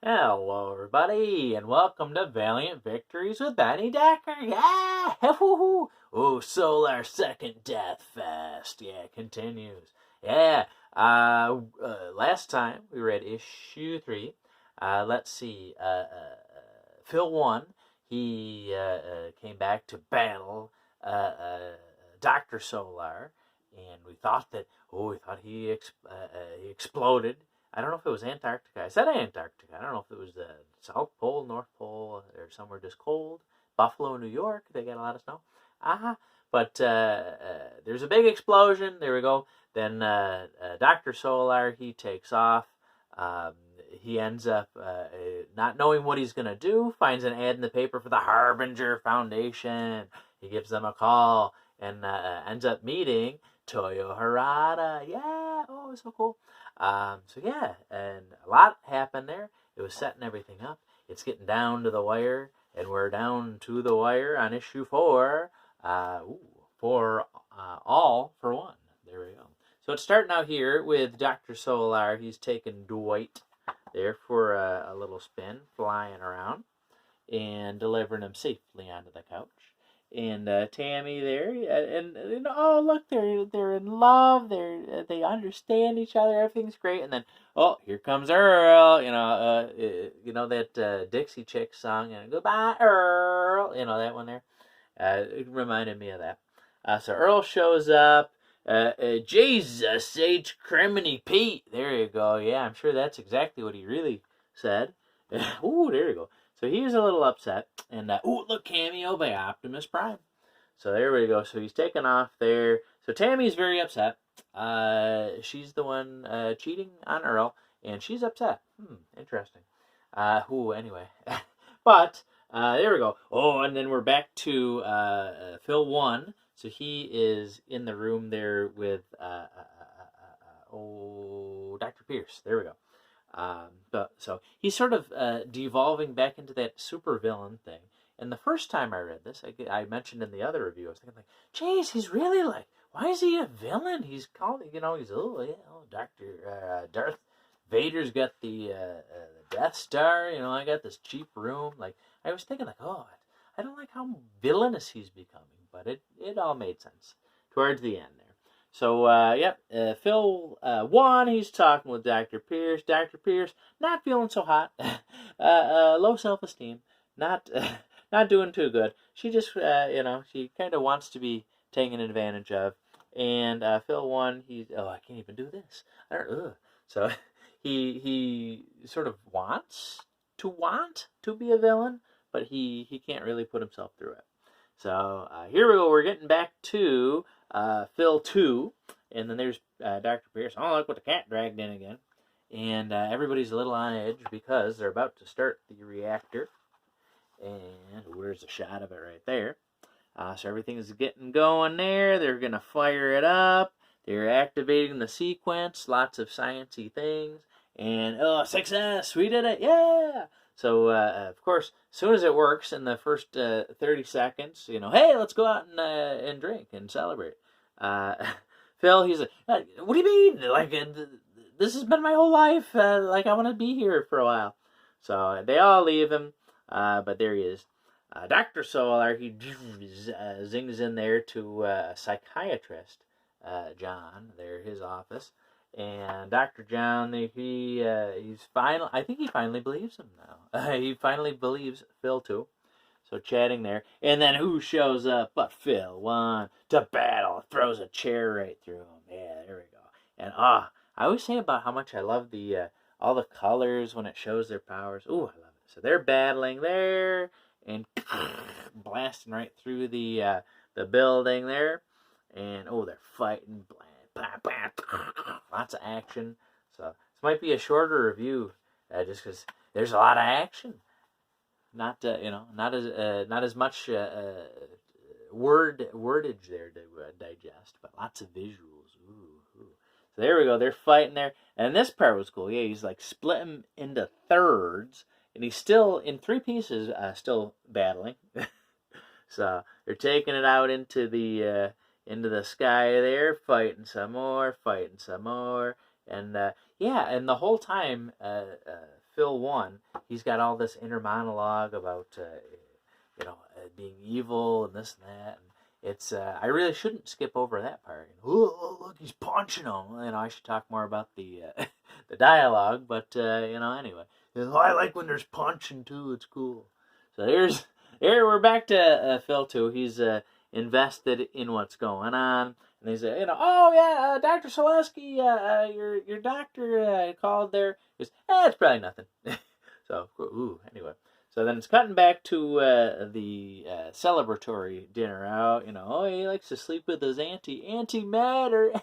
Hello, everybody, and welcome to Valiant Victories with Benny Decker. Yeah! Woo-hoo. Oh, Solar Second Death Fest. Yeah, continues. Yeah. Last time we read issue 3. Let's see. Phil 1. He came back to battle Dr. Solar, and we thought he exploded. I don't know if it was Antarctica. I said Antarctica. I don't know if it was the South Pole, North Pole, or somewhere just cold. Buffalo, New York. They get a lot of snow. But there's a big explosion. There we go. Then Dr. Solar, he takes off. He ends up not knowing what he's going to do, finds an ad in the paper for the Harbinger Foundation. He gives them a call and ends up meeting Toyo Harada. Yeah, oh, so cool. So yeah, and a lot happened there. It was setting everything up. It's getting down to the wire, and we're down to the wire on issue 4. For all for one. There we go. So it's starting out here with Dr. Solar. He's taking Dwight there for a little spin, flying around, and delivering him safely onto the couch. And Tammy there, and oh look, they're in love. They understand each other. Everything's great. And then here comes Earl. That Dixie Chicks song. And goodbye, Earl. You know that one there. It reminded me of that. So Earl shows up. Jesus H. Criminy Pete. There you go. Yeah, I'm sure that's exactly what he really said. Ooh, there you go. So he was a little upset. And, look, cameo by Optimus Prime. So there we go. So he's taken off there. So Tammy's very upset. She's the one cheating on Earl. And she's upset. Interesting. Anyway. But, there we go. Oh, and then we're back to Phil 1. So he is in the room there with Dr. Pierce. There we go. So he's sort of devolving back into that supervillain thing. And the first time I read this, I mentioned in the other review, I was thinking geez, he's really why is he a villain? He's called, he's Darth Vader's got the Death Star. I got this cheap room. I was thinking I don't like how villainous he's becoming. But it all made sense towards the end there. So, Phil 1, he's talking with Dr. Pierce. Dr. Pierce, not feeling so hot. Low self-esteem. Not doing too good. She just, she kind of wants to be taken advantage of. And Phil 1, I can't even do this. So he sort of wants to be a villain, but he can't really put himself through it. So here we go. We're getting back to Phil 2. And then there's Dr. Pierce. Oh, look what the cat dragged in again. And everybody's a little on edge because they're about to start the reactor. And there's a shot of it right there. So everything is getting going there. They're going to fire it up. They're activating the sequence. Lots of sciencey things. And, success! We did it! Yeah! So, of course, as soon as it works in the first 30 seconds, hey, let's go out and drink and celebrate. Phil, he's like, what do you mean? This has been my whole life. I want to be here for a while. So they all leave him, but there he is. Dr. Solar, he zings in there to a psychiatrist, John, there, his office. And Dr. John, he's finally, I think he finally believes him now. He finally believes Phil too. So chatting there. And then who shows up but Phil 1 to battle. Throws a chair right through him. Yeah, there we go. And I always say about how much I love the all the colors when it shows their powers. Ooh, I love it. So they're battling there and blasting right through the building there. And they're fighting. Lots of action. So this might be a shorter review, just because there's a lot of action. Not as much wordage there to digest, but lots of visuals. Ooh. So there we go. They're fighting there, and this part was cool. Yeah, he's split him into thirds, and he's still in 3 pieces, still battling. So they're taking it out into the sky there, fighting some more, and and the whole time Phil 1, he's got all this inner monologue about, being evil and this and that. And it's, I really shouldn't skip over that part. Oh, look, he's punching him. I should talk more about the the dialogue, but, anyway. I like when there's punching, too. It's cool. So here we're back to Phil 2. He's invested in what's going on. And they say, oh yeah, Dr. Selesky, your doctor called there. He goes, it's probably nothing. So, anyway. So then it's cutting back to the celebratory dinner out. He likes to sleep with his antimatter.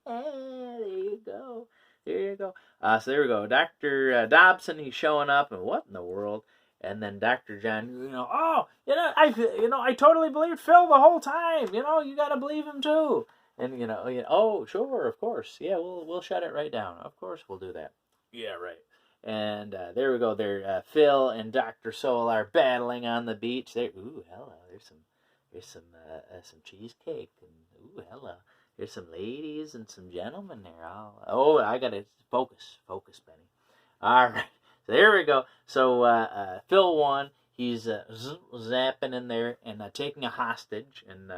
There you go. So there we go. Dr. Dobson, he's showing up, and what in the world? And then Dr. John, I totally believed Phil the whole time. You got to believe him too. And oh, sure, of course, yeah, we'll shut it right down. Of course, we'll do that. Yeah, right. And there we go. There, Phil and Dr. Solar battling on the beach. There, hello. There's some cheesecake, and hello. There's some ladies and some gentlemen there. I gotta focus, Benny. All right. So there we go. So Phil 1, he's zapping in there and taking a hostage, and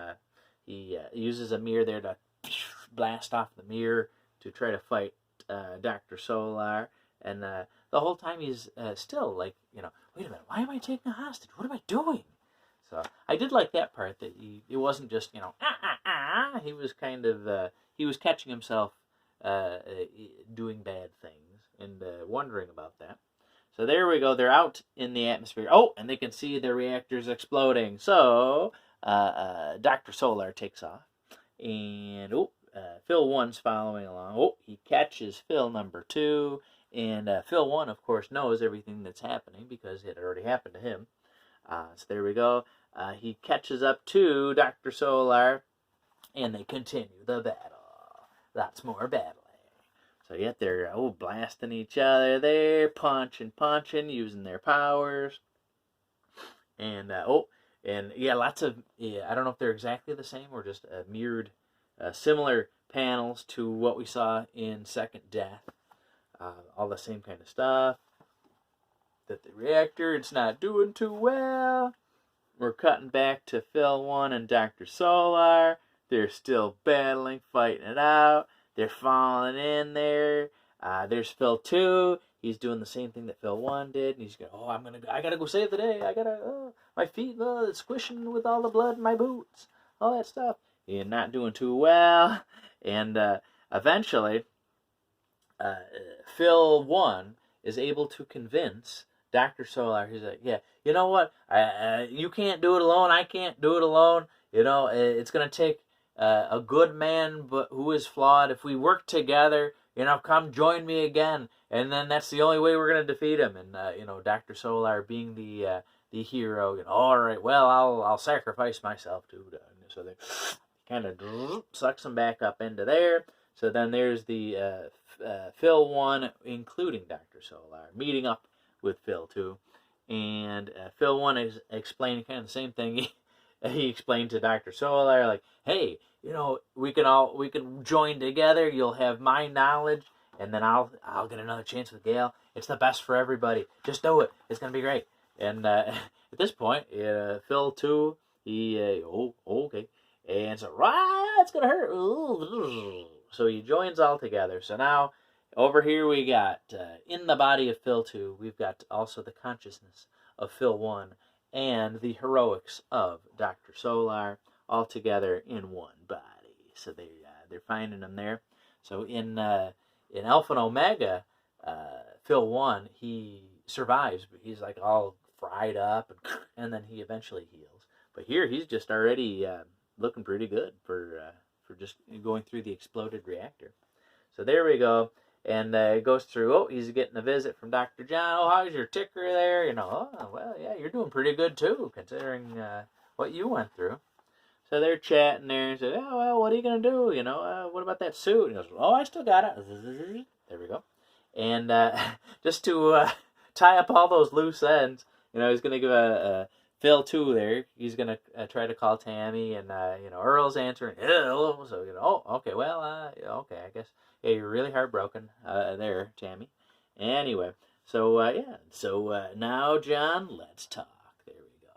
he uses a mirror there to blast off the mirror to try to fight Dr. Solar. And the whole time he's still like, wait a minute, why am I taking a hostage? What am I doing? So I did like that part, that it wasn't just, he was kind of, he was catching himself doing bad things and wondering about that. So there we go. They're out in the atmosphere. Oh, and they can see the reactors exploding. So Dr. Solar takes off. And Phil 1's following along. Oh, he catches Phil number 2. And Phil 1, of course, knows everything that's happening because it had already happened to him. So there we go. He catches up to Dr. Solar. And they continue the battle. Lots more battling. So yet they're blasting each other there, punching, using their powers. And lots of, I don't know if they're exactly the same or just mirrored similar panels to what we saw in Second Death. All the same kind of stuff. That the reactor, it's not doing too well. We're cutting back to Phil 1 and Dr. Solar. They're still battling, fighting it out. They're falling in there. There's Phil 2. He's doing the same thing that Phil 1 did. And he's going, I gotta go save the day. My feet, it's squishing with all the blood in my boots. All that stuff. He's not doing too well. And eventually, Phil 1 is able to convince Dr. Solar. He's like, yeah, you know what? You can't do it alone. I can't do it alone. It's going to take a good man but who is flawed. If we work together, come join me again. And then that's the only way we're going to defeat him. And, Dr. Solar being the hero, all right, well, I'll sacrifice myself too. So they kind of sucks him back up into there. So then there's the Phil 1, including Dr. Solar, meeting up with Phil 2. And Phil 1 is explaining kind of the same thing. He explained to Dr. Solar, like, hey, we can join together. You'll have my knowledge, and then I'll get another chance with Gale. It's the best for everybody. Just do it. It's gonna be great. And at this point, Phil 2, he okay, and so it's gonna hurt. So he joins all together. So now over here we got in the body of Phil 2, we've got also the consciousness of Phil 1. And the heroics of Dr. Solar all together in one body. So they're finding them there. So in Alpha and Omega, Phil 1, he survives, but he's like all fried up, and then he eventually heals. But here he's just already looking pretty good for just going through the exploded reactor. So there we go. And it goes through, he's getting a visit from Dr. John. How's your ticker there? Well, yeah, you're doing pretty good, too, considering what you went through. So they're chatting there and say, well, what are you going to do? What about that suit? And he goes, I still got it. There we go. And just to tie up all those loose ends, he's going to give a Phil 2 there. He's going to try to call Tammy, and, Earl's answering, hello. So, okay, well, okay, I guess. Yeah, you're really heartbroken there, Tammy. Anyway, So yeah. So now, John, let's talk. There we go.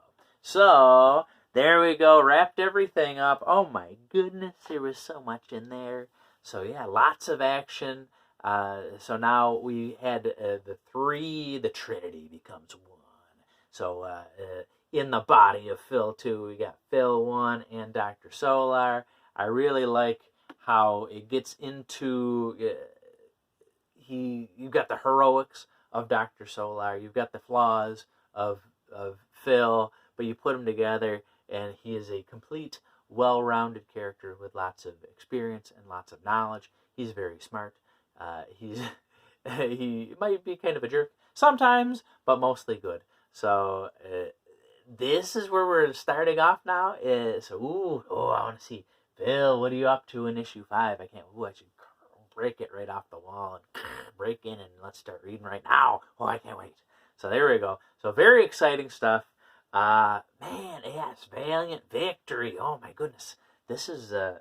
So there we go. Wrapped everything up. Oh my goodness, there was so much in there. So yeah, lots of action. So now we had the three. The Trinity becomes one. So in the body of Phil 2, we got Phil 1 and Dr. Solar. I really like how it gets into you've got the heroics of Dr. Solar, you've got the flaws of Phil, but you put them together and he is a complete, well-rounded character with lots of experience and lots of knowledge. He's very smart. He's he might be kind of a jerk sometimes, but mostly good. So this is where we're starting off now. I want to see Phil. What are you up to in issue 5? I can't. I should break it right off the wall and break in and let's start reading right now. Oh, I can't wait. So there we go. So very exciting stuff. Man, yes, Valiant victory. Oh my goodness. This is I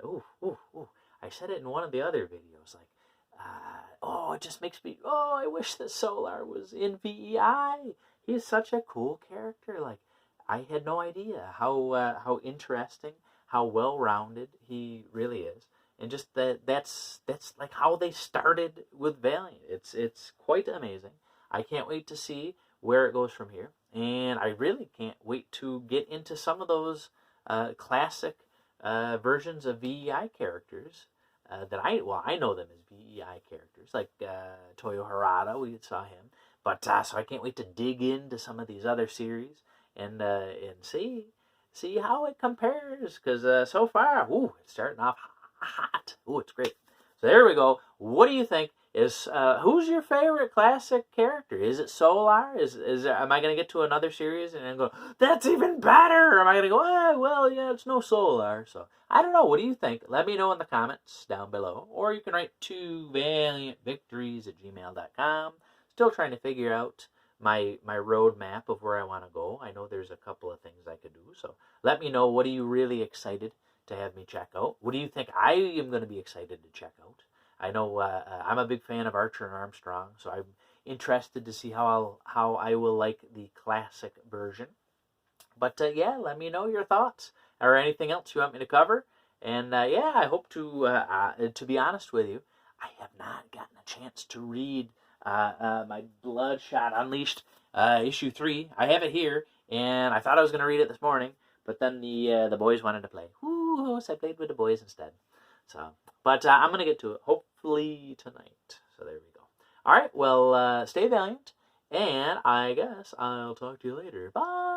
said it in one of the other videos. Like, it just makes me. Oh, I wish that Solar was in VEI. He's such a cool character. Like, I had no idea how interesting, how well rounded he really is, and just that's like how they started with Valiant. It's quite amazing. I can't wait to see where it goes from here, and I really can't wait to get into some of those classic versions of VEI characters that I know them as VEI characters, like Toyo Harada. We saw him, but so I can't wait to dig into some of these other series and see how it compares, because so far, it's starting off hot. It's great. So there we go. What do you think? Who's your favorite classic character? Is it Solar? Am I gonna get to another series and then go, that's even better? Or am I gonna go, well, yeah, it's no Solar. So I don't know. What do you think? Let me know in the comments down below, or you can write to valiantvictories@gmail.com. Still trying to figure out my roadmap of where I want to go. I know there's a couple of things I could do. So let me know. What are you really excited to have me check out? What do you think I am going to be excited to check out? I know I'm a big fan of Archer and Armstrong, so I'm interested to see how I will like the classic version. But yeah, let me know your thoughts or anything else you want me to cover. And yeah, I hope to be honest with you, I have not gotten a chance to read my Bloodshot Unleashed issue 3. I have it here, and I thought I was going to read it this morning, but then the boys wanted to play. So I played with the boys instead. So, but I'm going to get to it hopefully tonight. So there we go. All right, well, stay valiant, and I guess I'll talk to you later. Bye.